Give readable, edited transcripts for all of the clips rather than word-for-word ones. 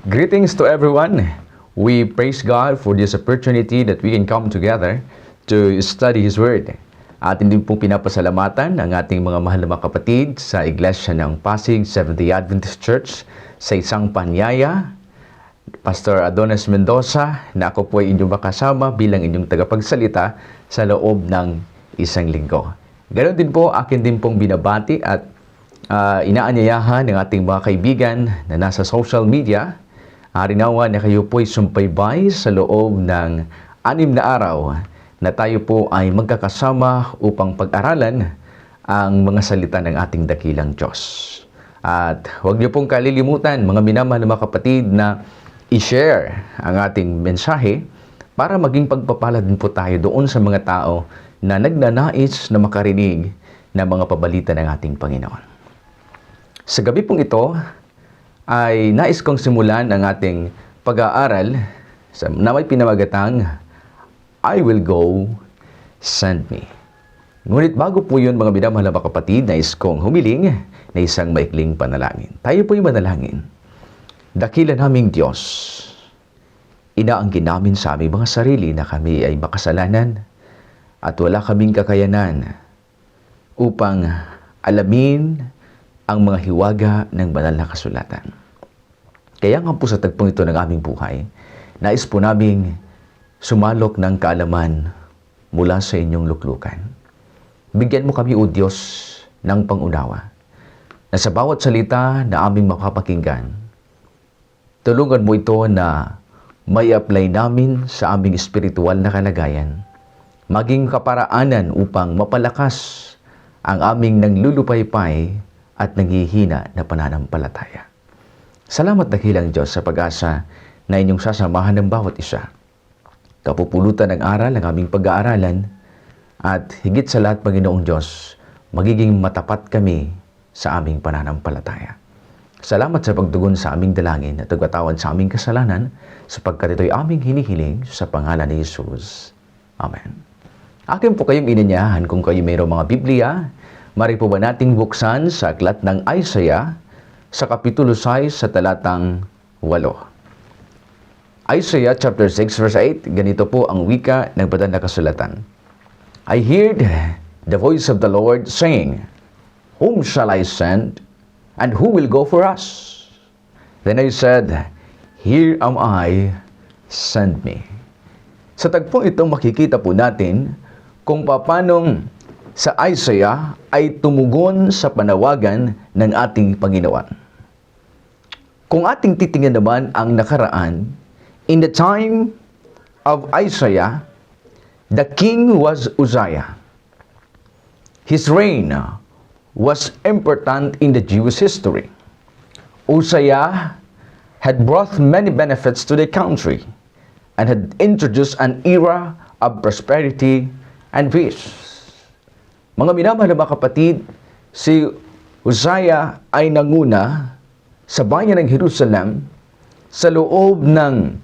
Greetings to everyone. We praise God for this opportunity that we can come together to study His Word. Atin din pong pinapasalamatan ang ating mga mahal na mga kapatid sa Iglesia ng Pasig Seventh-day Adventist Church sa isang panyaya. Pastor Adonis Mendoza, na ako po ay inyong makasama bilang inyong tagapagsalita sa loob ng isang linggo. Ganon din po, akin din pong binabati at inaanyayahan ng ating mga kaibigan na nasa social media. Harinawa na kayo po ay sumpaybay sa loob ng 6 na araw na tayo po ay magkakasama upang pag-aralan ang mga salita ng ating dakilang Diyos. At huwag niyo pong kalilimutan, mga minamahal na mga kapatid, na i-share ang ating mensahe para maging pagpapala din po tayo doon sa mga tao na nagnanais na makarinig ng mga pabalita ng ating Panginoon. Sa gabi pong ito, ay nais kong simulan ang ating pag-aaral na may pinamagatang, I will go, send me. Ngunit bago po yun, mga minamahal na mga kapatid, nais kong humiling na isang maikling panalangin. Tayo po'y manalangin. Dakila naming Diyos, inaangkin namin sa aming mga sarili na kami ay makasalanan at wala kaming kakayanan upang alamin ang mga hiwaga ng banal na kasulatan. Kaya nga po sa tagpong ito ng aming buhay, nais po naming sumalok ng kaalaman mula sa inyong luklukan. Bigyan mo kami, O Diyos, ng pangunawa na sa bawat salita na aming makapakinggan, tulungan mo ito na may apply namin sa aming espiritual na kalagayan, maging kaparaanan upang mapalakas ang aming nanglulupaypay at nanghihina na pananampalataya. Salamat dakilang Diyos sa pag-asa na inyong sasamahan ng bawat isa. Kapupulutan ng aral ang aming pag-aaralan at higit sa lahat, Panginoong Diyos, magiging matapat kami sa aming pananampalataya. Salamat sa pagtugon sa aming dalangin at pagpatawad sa aming kasalanan sapagkat ito'y aming hinihiling sa pangalan ni Jesus. Amen. Akin po kayong inanyahan kung kayo mayroong mga Biblia, mari po ba nating buksan sa aklat ng Isaiah sa Kapitulo 6 sa talatang 8. Isaiah chapter 6 verse 8, ganito po ang wika ng banal na kasulatan. I heard the voice of the Lord saying, Whom shall I send, and who will go for us? Then I said, Here am I, send me. Sa tagpong itong makikita po natin kung paanong sa Isaiah ay tumugon sa panawagan ng ating Panginoon. Kung ating titingnan naman ang nakaraan, in the time of Isaiah, the king was Uzziah. His reign was important in the Jewish history. Uzziah had brought many benefits to the country and had introduced an era of prosperity and peace. Mga minamahal na mga kapatid, si Uzziah ay nanguna sa bayan ng Jerusalem sa loob ng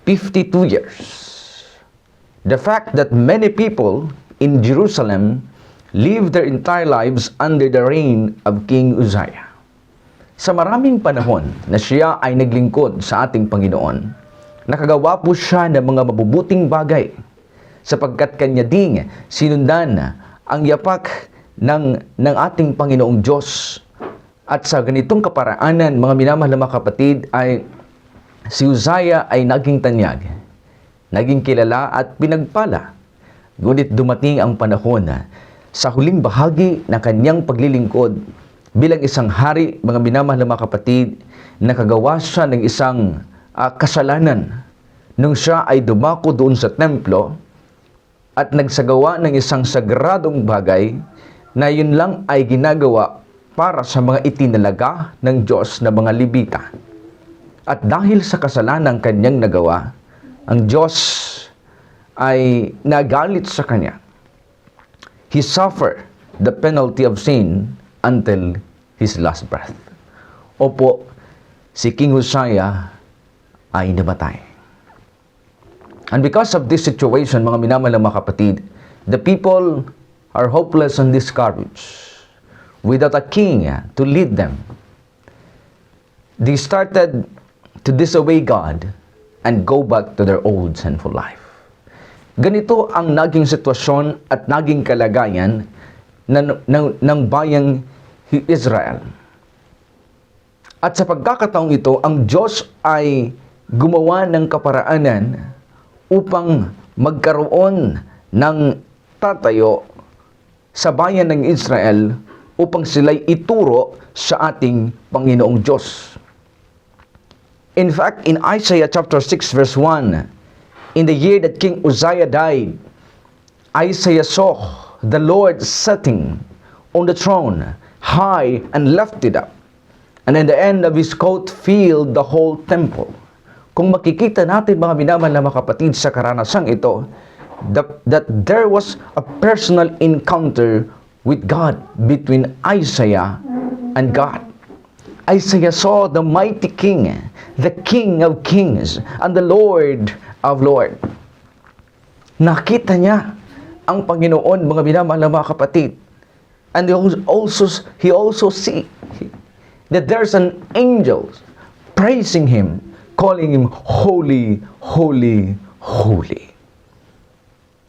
52 years. The fact that many people in Jerusalem lived their entire lives under the reign of King Uzziah. Sa maraming panahon na siya ay naglingkod sa ating Panginoon, nakagawa po siya ng mga mabubuting bagay sapagkat kanya ding sinundan ang yapak ng ating Panginoong Diyos. At sa ganitong kaparaanan, mga minamahal na mga kapatid, ay si Uzziah ay naging tanyag, naging kilala at pinagpala. Ngunit dumating ang panahon na sa huling bahagi ng kanyang paglilingkod bilang isang hari, mga minamahal na mga kapatid, nakagawa siya ng isang kasalanan nung siya ay dumako doon sa templo at nagsagawa ng isang sagradong bagay na yun lang ay ginagawa para sa mga itinalaga ng Diyos na mga Levita. At dahil sa kasalanan kanyang nagawa, ang Diyos ay nagalit sa kanya. He suffered the penalty of sin until his last breath. Opo, si King Uzziah ay namatay. And because of this situation, mga minamahal na mga kapatid, the people are hopeless and discouraged without a king to lead them. They started to disobey God and go back to their old sinful life. Ganito ang naging sitwasyon at naging kalagayan ng bayang Israel. At sa pagkakataong ito, ang Diyos ay gumawa ng kaparaanan upang magkaroon ng tatayo sa bayan ng Israel upang sila'y ituro sa ating Panginoong Diyos. In fact, in Isaiah chapter 6 verse 1, in the year that King Uzziah died, Isaiah saw the Lord sitting on the throne, high and lifted up, and in the end of his coat filled the whole temple. Kung makikita natin mga minamahal na mga kapatid sa karanasang ito, that there was a personal encounter with God between Isaiah and God. Isaiah saw the mighty King, the King of Kings, and the Lord of Lords. Nakita niya ang Panginoon, mga minamahal na mga kapatid. And he also see that there's an angel praising him, calling him holy, holy, holy.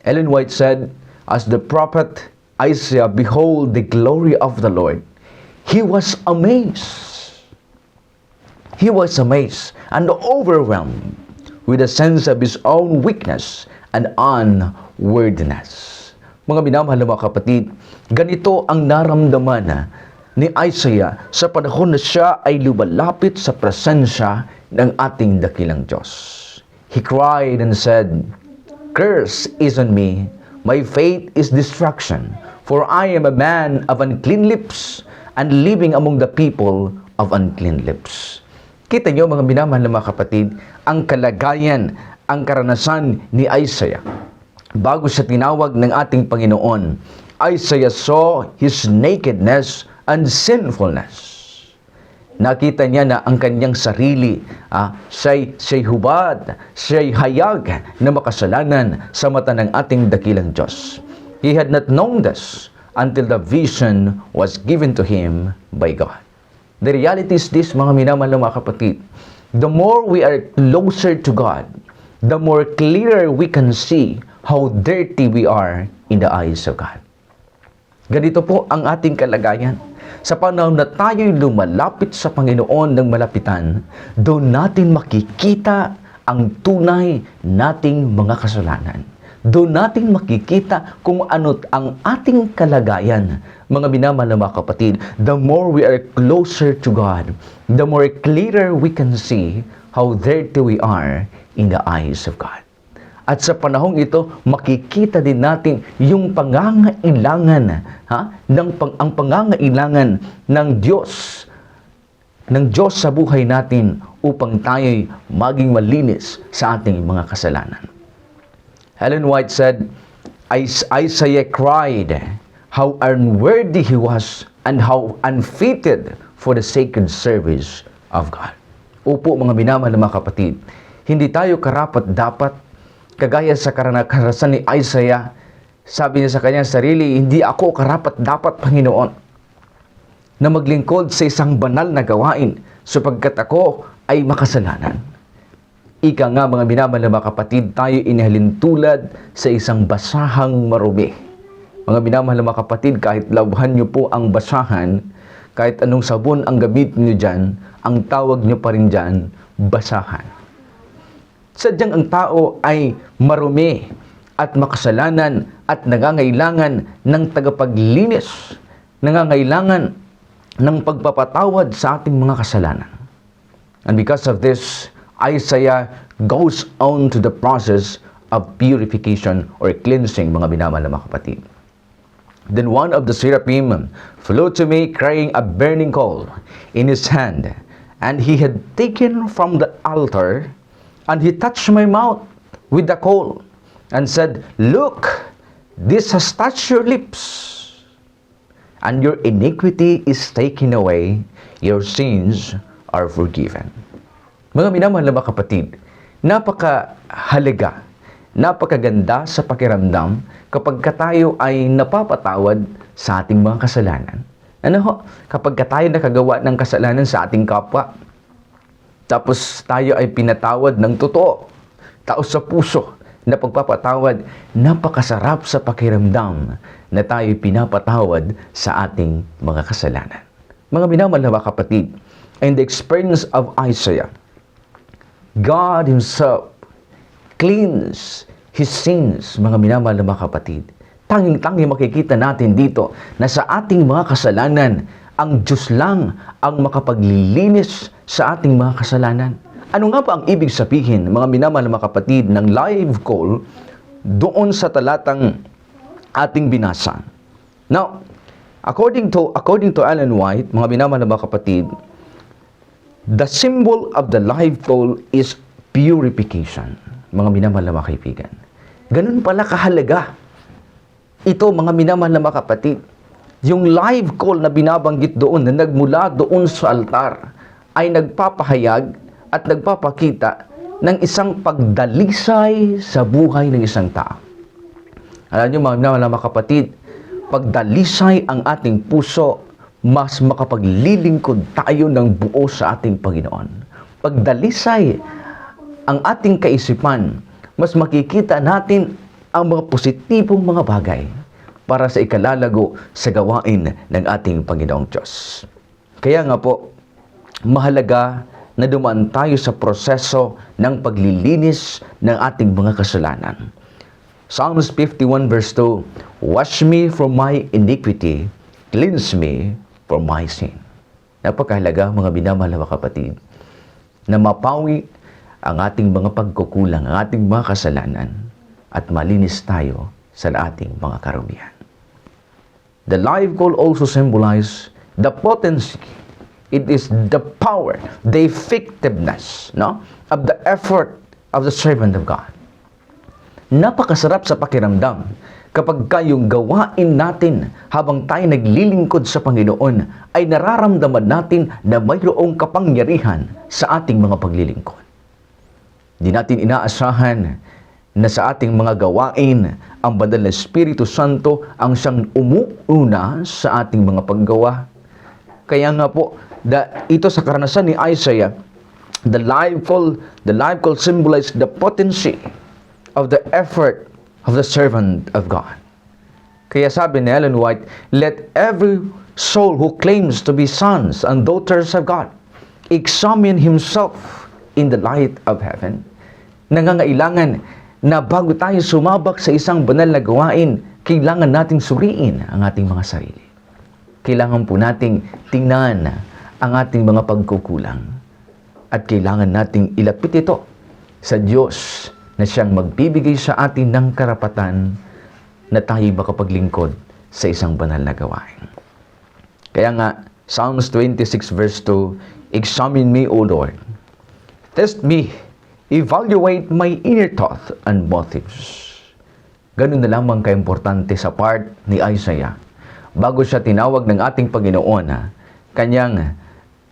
Ellen White said, as the prophet Isaiah behold the glory of the Lord, he was amazed. He was amazed and overwhelmed with a sense of his own weakness and unworthiness. Mga minamahal na mga kapatid, ganito ang naramdaman ni Isaiah sa panahon na siya ay lumalapit sa presensya ng ating dakilang Diyos. He cried and said, "Curse is on me, my fate is destruction, for I am a man of unclean lips, and living among the people of unclean lips." Kita niyo mga minamahal na mga kapatid, ang kalagayan, ang karanasan ni Isaiah. Bago siya tinawag ng ating Panginoon, Isaiah saw his nakedness and sinfulness. Nakita niya na ang kanyang sarili, siya'y hubad, siya'y hayag na makasalanan sa mata ng ating dakilang Diyos. He had not known this until the vision was given to him by God. The reality is this, mga minamahal na mga kapatid. The more we are closer to God, the more clearer we can see how dirty we are in the eyes of God. Ganito po ang ating kalagayan. Sa panahon na tayo'y lumalapit sa Panginoon ng malapitan, doon natin makikita ang tunay nating mga kasalanan. Doon natin makikita kung ano't ang ating kalagayan. Mga minamahal na mga kapatid, the more we are closer to God, the more clearer we can see how dirty we are in the eyes of God. At sa panahong ito, makikita din natin yung pangangailangan, ang pangangailangan ng Diyos sa buhay natin upang tayo'y maging malinis sa ating mga kasalanan. Ellen White said, Isaiah cried how unworthy he was and how unfitted for the sacred service of God. Opo mga minamahal na mga kapatid, hindi tayo karapat-dapat kagaya sa karanasan ni Isaiah. Sabi niya sa kanyang sarili, hindi ako karapat-dapat, Panginoon, na maglingkod sa isang banal na gawain sapagkat ako ay makasalanan. Ika nga mga minamahal na mga kapatid, tayo inihalintulad sa isang basahang marumi. Mga minamahal na mga kapatid, kahit labhan niyo po ang basahan, kahit anong sabon ang gamitin niyo dyan, ang tawag niyo pa rin dyan, basahan. Sadyang ang tao ay marumi at makasalanan at nangangailangan ng tagapaglinis, nangangailangan ng pagpapatawad sa ating mga kasalanan. And because of this, Isaiah goes on to the process of purification or cleansing, mga minamahal na mga kapatid. Then one of the seraphim flew to me carrying a burning coal in his hand, and he had taken from the altar, and he touched my mouth with the coal, and said, "Look, this has touched your lips, and your iniquity is taken away, your sins are forgiven." Mga minamahal na mga kapatid, napakahalaga, napakaganda sa pakiramdam kapag tayo ay napapatawad sa ating mga kasalanan. Kapag tayo nakagawa ng kasalanan sa ating kapwa, Tapos tayo ay pinatawad ng totoo, taos sa puso na pagpapatawad. Napakasarap sa pakiramdam na tayo pinapatawad sa ating mga kasalanan. Mga minamahal na mga kapatid, in the experience of Isaiah, God Himself cleans His sins, mga minamahal na mga kapatid. Tanging-tanging makikita natin dito na sa ating mga kasalanan, ang Diyos lang ang makapaglilinis sa ating mga kasalanan. Ano nga ba ang ibig sabihin, mga minamahal na mga kapatid, ng live call doon sa talatang ating binasa? Now, according to Ellen White, mga minamahal na mga kapatid, the symbol of the live call is purification. Mga minamahal na mga kaibigan. Ganun pala kahalaga ito, mga minamahal na mga kapatid. Yung live call na binabanggit doon, na nagmula doon sa altar, ay nagpapahayag at nagpapakita ng isang pagdalisay sa buhay ng isang tao. Alam niyo, mga minamahal na mga kapatid, pagdalisay ang ating puso, mas makapaglilingkod tayo ng buo sa ating Panginoon. Pagdalisay ang ating kaisipan, mas makikita natin ang mga positibong mga bagay para sa ikalalago sa gawain ng ating Panginoong Diyos. Kaya nga po, mahalaga na dumaan tayo sa proseso ng paglilinis ng ating mga kasalanan. Psalms 51 verse 2, "Wash me from my iniquity, cleanse me from my sin." Napakahalaga, mga minamahal na kapatid, na mapawi ang ating mga pagkukulang, ang ating mga kasalanan, at malinis tayo sa ating mga karumihan. The live call also symbolize the potency. It is the power, the effectiveness, of the effort of the servant of God. Napakasarap sa pakiramdam kapag yung gawain natin habang tayo naglilingkod sa Panginoon ay nararamdaman natin na mayroong kapangyarihan sa ating mga paglilingkod. Di natin inaasahan na sa ating mga gawain, ang banal na Espiritu Santo ang siyang umuuna sa ating mga paggawa. Kaya nga po, ito sa karanasan ni Isaiah, the live call symbolizes the potency of the effort of the servant of God. Kaya sabi ni Ellen White, "Let every soul who claims to be sons and daughters of God examine himself in the light of heaven." Nangangailangan na bago tayo sumabak sa isang banal na gawain, kailangan nating suriin ang ating mga sarili. Kailangan po nating tingnan ang ating mga pagkukulang. At kailangan nating ilapit ito sa Diyos na siyang magbibigay sa atin ng karapatan na tayo makapaglingkod sa isang banal na gawain. Kaya nga, Psalms 26 verse 2, "Examine me, O Lord. Test me. Evaluate my inner thought and motives." Ganun na lamang kaimportante sa part ni Isaiah. Bago siya tinawag ng ating Panginoon, kanyang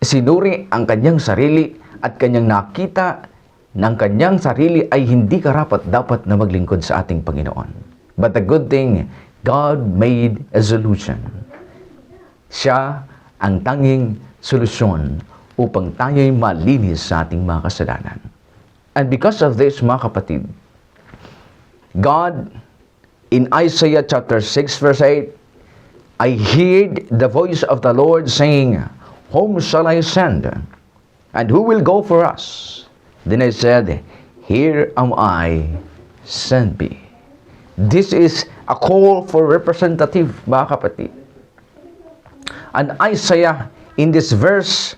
sinuri ang kanyang sarili at kanyang nakita ng kanyang sarili ay hindi karapat-dapat na maglingkod sa ating Panginoon. But the good thing, God made a solution. Siya ang tanging solusyon upang tayo'y malinis sa ating mga kasalanan. And because of this, mga kapatid, God, in Isaiah chapter 6 verse 8, "I heard the voice of the Lord saying, Whom shall I send? And who will go for us? Then I said, Here am I, send me." This is a call for representative, mga kapatid. And Isaiah, in this verse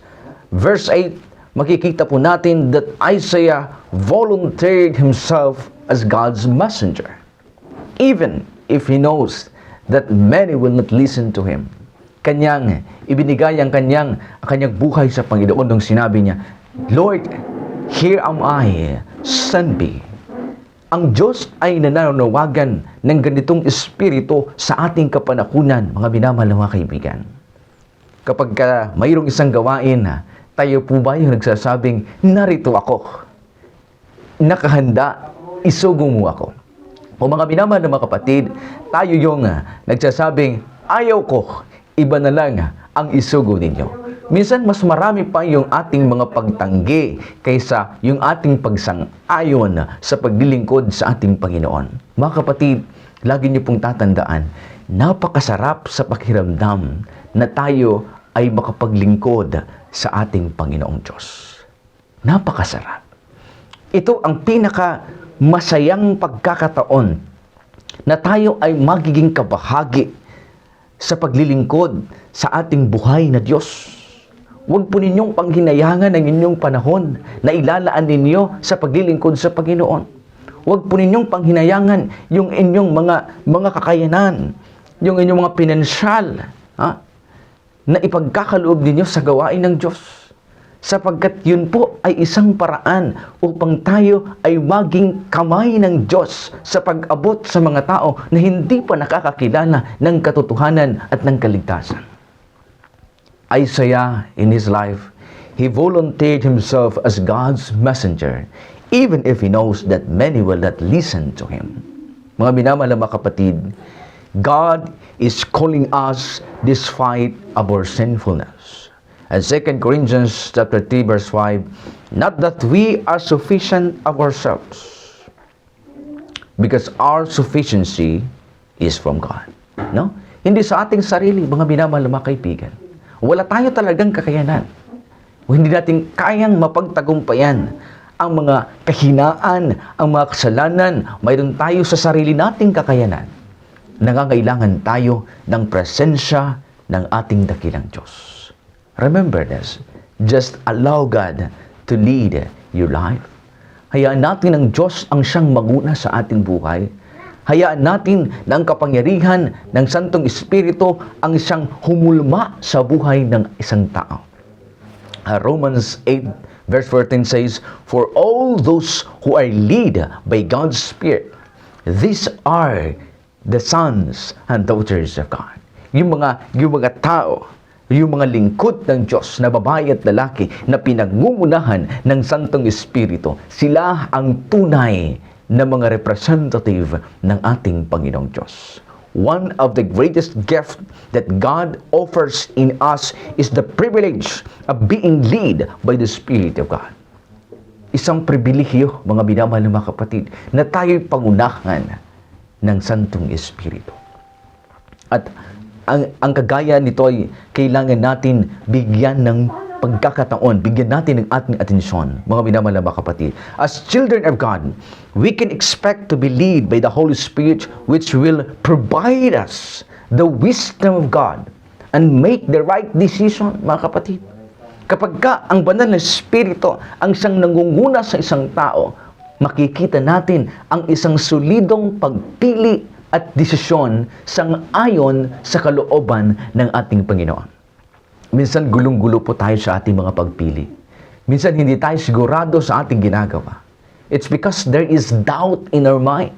8, makikita po natin that Isaiah volunteered himself as God's messenger, even if he knows that many will not listen to him. Kanyang ibinigay ang kanyang buhay sa Panginoon nung sinabi niya, "Lord, here am I, send me." Ang Diyos ay nananawagan ng ganitong espiritu sa ating kapanahunan, mga minamahal na mga kaibigan. Kapag mayroong isang gawain, tayo po ba yung nagsasabing, "Narito ako, nakahanda, isugo mo ako"? O mga minamahal na mga kapatid, tayo yung nagsasabing, "Ayaw ko, iba na lang ang isugo ninyo"? Minsan, mas marami pa yung ating mga pagtanggi kaysa yung ating pagsang-ayon sa paglilingkod sa ating Panginoon. Mga kapatid, lagi niyo pong tatandaan, napakasarap sa pakiramdam na tayo ay makapaglingkod sa ating Panginoong Diyos. Napakasarap. Ito ang pinaka-masayang pagkakataon na tayo ay magiging kabahagi sa paglilingkod sa ating buhay na Diyos. Huwag po ninyong panghinayangan ang inyong panahon na ilalaan ninyo sa paglilingkod sa Panginoon. Huwag po ninyong panghinayangan yung inyong mga kakayanan, yung inyong mga pinansyal, na ipagkakaloob ninyo sa gawain ng Diyos. Sapagkat yun po ay isang paraan upang tayo ay maging kamay ng Diyos sa pag-abot sa mga tao na hindi pa nakakakilala ng katotohanan at ng kaligtasan. Isaiah, in his life, he volunteered himself as God's messenger, even if he knows that many will not listen to him. Mga minamahal na kapatid, God is calling us despite our sinfulness. And 2 Corinthians chapter 3 verse 5, not that we are sufficient of ourselves, because our sufficiency is from God. No? Hindi sa ating sarili, mga minamahal na kaibigan. Wala tayo talagang kakayanan. O hindi natin kayang mapagtagumpayan ang mga kahinaan, ang mga kasalanan. Mayroon tayo sa sarili nating kakayanan. Nangangailangan tayo ng presensya ng ating dakilang Diyos. Remember this. Just allow God to lead your life. Hayaan natin ang Diyos ang siyang maguna sa ating buhay. Hayaan natin na ang kapangyarihan ng Santong Espiritu ang siyang humulma sa buhay ng isang tao. Romans 8 verse 14 says, for all those who are led by God's Spirit, these are the sons and daughters of God. Yung mga tao, yung mga lingkod ng Diyos na babae at lalaki na pinangungunahan ng Santong Espiritu, sila ang tunay na mga representative ng ating Panginoong Diyos. One of the greatest gifts that God offers in us is the privilege of being led by the Spirit of God. Isang pribilehyo, mga minamahal na mga kapatid, na tayo'y pangunahan ng Santong Espiritu. At ang kagaya nito ay kailangan natin bigyan ng pagkakataon, bigyan natin ng ating atensyon, mga minamahal na mga kapatid. As children of God, we can expect to be led by the Holy Spirit, which will provide us the wisdom of God and make the right decision, mga kapatid. Kapag ang banal na Espiritu ang siyang nangunguna sa isang tao, makikita natin ang isang solidong pagpili at desisyon sang-ayon sa kalooban ng ating Panginoon. Minsan gulong-gulo po tayo sa ating mga pagpili. Minsan hindi tayo sigurado sa ating ginagawa. It's because there is doubt in our mind.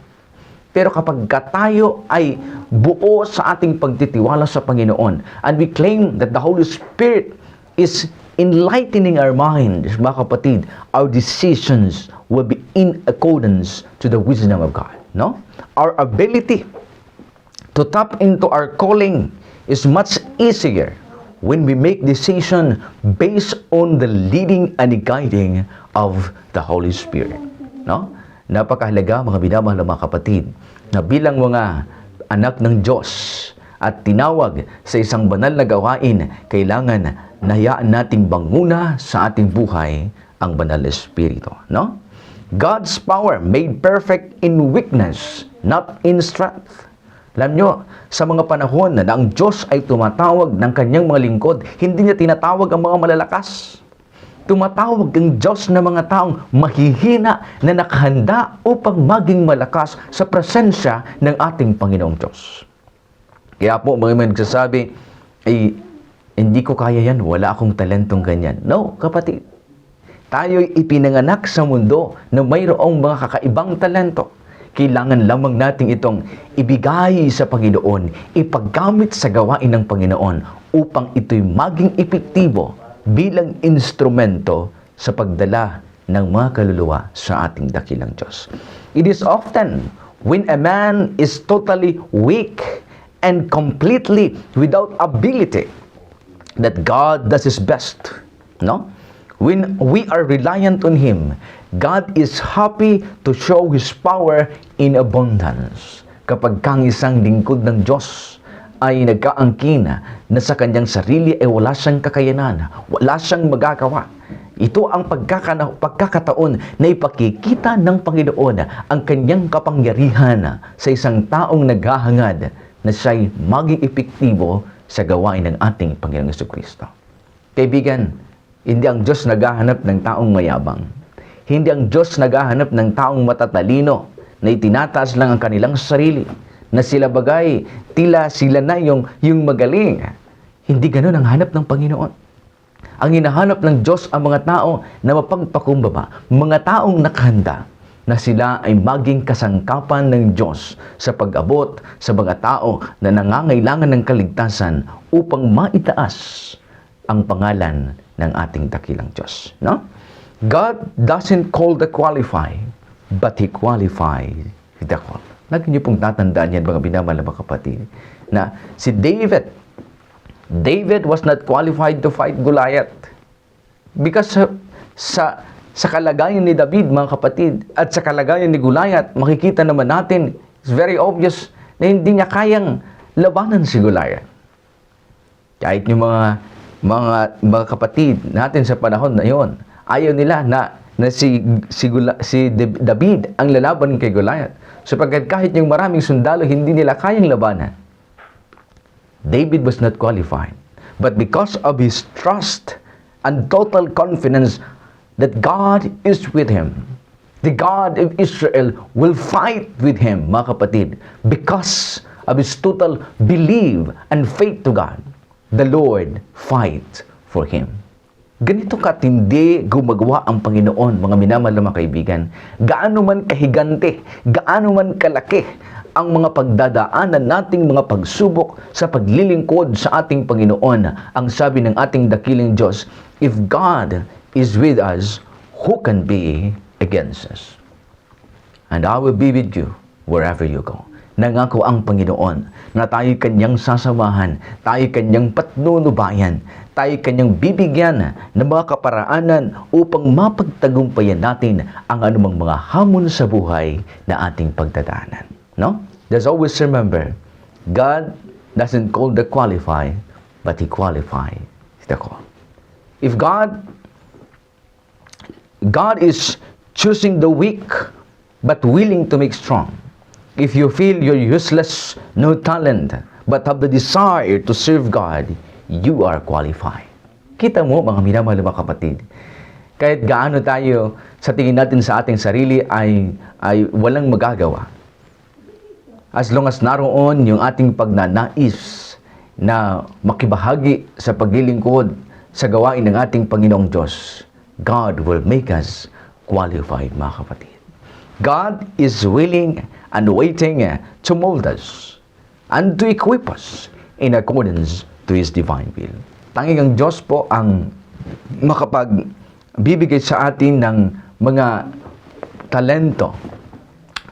Pero kapag tayo ay buo sa ating pagtitiwala sa Panginoon, and we claim that the Holy Spirit is enlightening our minds, mga kapatid, our decisions will be in accordance to the wisdom of God. No? Our ability to tap into our calling is much easier when we make decision based on the leading and guiding of the Holy Spirit. No? Napakahalaga, mga minamahal na mga kapatid, na bilang mga anak ng Diyos at tinawag sa isang banal na gawain, kailangan nahayaan nating banguna sa ating buhay ang banal na Espiritu. No? God's power made perfect in weakness, not in strength. Alam nyo, sa mga panahon na ang Diyos ay tumatawag ng kanyang mga lingkod, hindi niya tinatawag ang mga malalakas. Tumatawag ang Diyos na mga taong mahihina na nakahanda upang maging malakas sa presensya ng ating Panginoong Diyos. Kaya po, mga nagsasabi, ay, hindi ko kaya yan, wala akong talentong ganyan. No, kapatid. Tayo'y ipinanganak sa mundo na mayroong mga kakaibang talento. Kailangan lamang natin itong ibigay sa Panginoon, ipaggamit sa gawain ng Panginoon upang ito'y maging epektibo bilang instrumento sa pagdala ng mga kaluluwa sa ating dakilang Diyos. It is often when a man is totally weak and completely without ability that God does His best. No? When we are reliant on Him, God is happy to show His power in abundance. Kapag kang isang lingkod ng Diyos ay nagkaangkin na sa kanyang sarili ay wala siyang kakayanan, wala siyang magagawa, ito ang pagkakataon na ipakikita ng Panginoon ang kanyang kapangyarihan sa isang taong naghahangad na siya'y maging epektibo sa gawain ng ating Panginoong Jesucristo. Kaibigan, hindi ang Diyos naghahanap ng taong mayabang. Hindi ang Diyos naghahanap ng taong matatalino na itinataas lang ang kanilang sarili, na sila bagay, tila sila na yung magaling. Hindi ganun ang hanap ng Panginoon. Ang hinahanap ng Diyos ang mga tao na mapagpakumbaba, mga taong nakahanda na sila ay maging kasangkapan ng Diyos sa pag-abot sa mga tao na nangangailangan ng kaligtasan upang maitaas ang pangalan ng ating dakilang Diyos. No? God doesn't call the qualified, but He qualified the called. Lagi niyo pong tatandaan yan, mga binamahal na mga kapatid, na si David was not qualified to fight Goliath. Because sa kalagayan ni David, mga kapatid, at sa kalagayan ni Goliath, makikita naman natin, it's very obvious na hindi niya kayang labanan si Goliath. Kahit yung mga kapatid natin sa panahon na yon, ayaw nila na si David ang lalaban kay Goliath. Sapagkat kahit yung maraming sundalo, hindi nila kayang labanan. David was not qualified. But because of his trust and total confidence that God is with him, the God of Israel will fight with him, mga kapatid, because of his total belief and faith to God, the Lord fight for him. Ganito katindi gumagawa ang Panginoon, mga minamahal na mga kaibigan. Gaano man kahigante, gaano man kalaki ang mga pagdadaanan nating mga pagsubok sa paglilingkod sa ating Panginoon. Ang sabi ng ating dakilang Diyos, if God is with us, who can be against us? And I will be with you wherever you go. Nangako ang Panginoon na tayo kanyang sasamahan, tayo kanyang patnunubayan, tayo kanyang bibigyan ng mga kaparaanan upang mapagtagumpayan natin ang anumang mga hamon sa buhay na ating pagdadaanan. No? Just always remember, God doesn't call the qualified, but He qualifies the call. If God is choosing the weak, but willing to make strong. If you feel you're useless, no talent, but have the desire to serve God, you are qualified. Kita mo, mga minamahal na mga kapatid, kahit gaano tayo sa tingin natin sa ating sarili ay walang magagawa. As long as naroon yung ating pagnanais na makibahagi sa paglilingkod sa gawain ng ating Panginoong Diyos, God will make us qualified, mga kapatid. God is willing and waiting to mold us and to equip us in accordance to His divine will. Tanging ang Diyos po ang makapagbibigay sa atin ng mga talento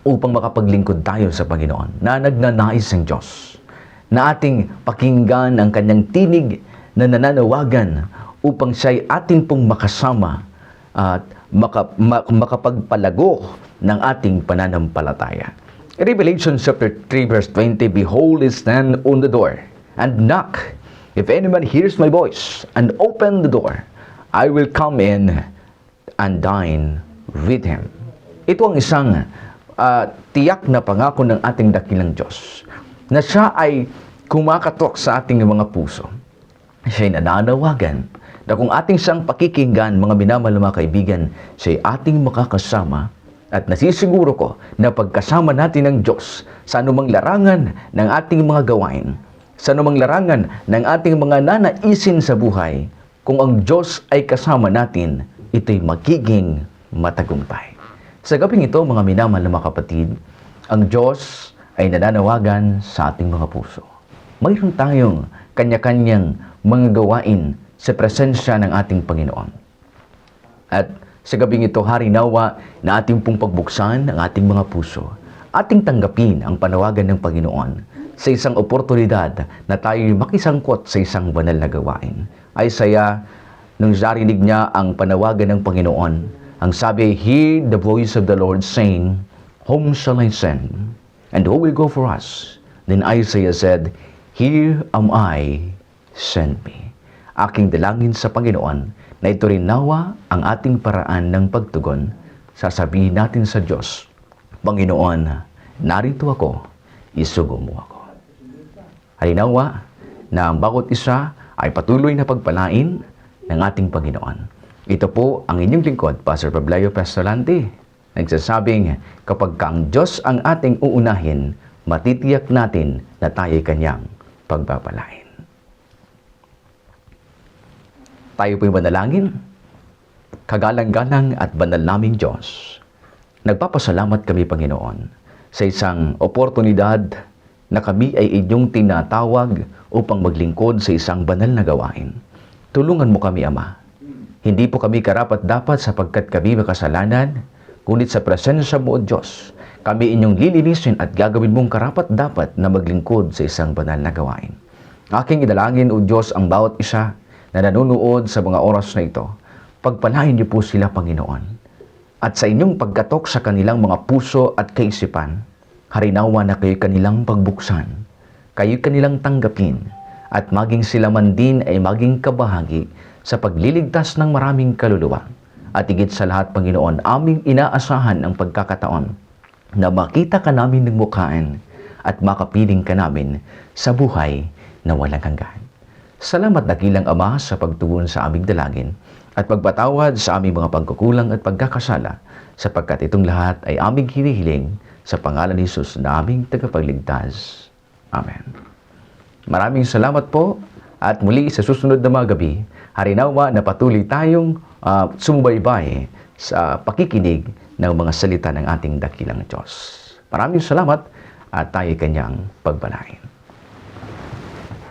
upang makapaglingkod tayo sa Panginoon, na nagnanais ang Diyos, na ating pakinggan ang kanyang tinig na nananawagan upang siya'y ating pong makasama at makapagpalago ng ating pananampalataya. Revelation chapter 3 verse 20, behold, I stand on the door and knock. If anyone hears my voice and open the door, I will come in and dine with him. Ito ang isang tiyak na pangako ng ating dakilang Diyos, na siya ay kumakatok sa ating mga puso. Siya'y nananawagan na kung ating siyang pakikinggan, mga minamahal na mga kaibigan, siya'y ating makakasama. At nasisiguro ko na pagkasama natin ng Diyos sa anumang larangan ng ating mga gawain, sa anumang larangan ng ating mga nanaisin sa buhay, kung ang Diyos ay kasama natin, ito'y magiging matagumpay. Sa gabing ito, mga minamahal na mga kapatid, ang Diyos ay nananawagan sa ating mga puso. Mayroon tayong kanya-kanyang mga gawain sa presensya ng ating Panginoon. At sa gabing ito, harinawa na ating pong pagbuksan ang ating mga puso, ating tanggapin ang panawagan ng Panginoon sa isang oportunidad na tayo makisangkot sa isang banal na gawain. Ay saya nung narinig niya ang panawagan ng Panginoon. Ang sabi, "Hear the voice of the Lord saying, Whom shall I send? And who will go for us?" Then Isaiah said, "Here am I, send me." Aking dalangin sa Panginoon na ito rin nawa ang ating paraan ng pagtugon. Sasabihin natin sa Diyos, "Panginoon, narito ako, isugo mo ako." Halinawa na ang bawat isa ay patuloy na pagpalain ng ating Panginoon. Ito po ang inyong lingkod, Pastor Pablayo Pestolante, nagsasabing kapag ang Diyos ang ating uunahin, matitiyak natin na tayo'y kanyang pagpapalain. Tayo po'y manalangin. Kagalang-galang at banal naming Diyos, nagpapasalamat kami, Panginoon, sa isang oportunidad na kami ay inyong tinatawag upang maglingkod sa isang banal na gawain. Tulungan mo kami, Ama. Hindi po kami karapat-dapat sapagkat kami makasalanan, ngunit sa presensya mo, O Diyos, kami inyong lilinisin at gagawin mong karapat-dapat na maglingkod sa isang banal na gawain. Aking idalangin, O Diyos, ang bawat isa na nanonood sa mga oras na ito. Pagpalain niyo po sila, Panginoon. At sa inyong pagkatok sa kanilang mga puso at kaisipan, harinawa na kayo kanilang pagbuksan, kayo kanilang tanggapin, at maging sila man din ay maging kabahagi sa pagliligtas ng maraming kaluluwa. At higit sa lahat, Panginoon, aming inaasahan ang pagkakataon na makita ka namin ng mukhaan at makapiling ka namin sa buhay na walang hanggan. Salamat dakilang Ama sa pagtugon sa aming dalangin at pagpatawad sa aming mga pagkukulang at pagkakasala, sapagkat itong lahat ay aming hinihiling sa pangalan ni Jesus na aming tagapagligtas. Amen. Maraming salamat po at muli sa susunod na mga gabi, harinawa na patuloy tayong sumubaybay sa pakikinig ng mga salita ng ating dakilang Diyos. Maraming salamat at tayo kanyang pagpalain.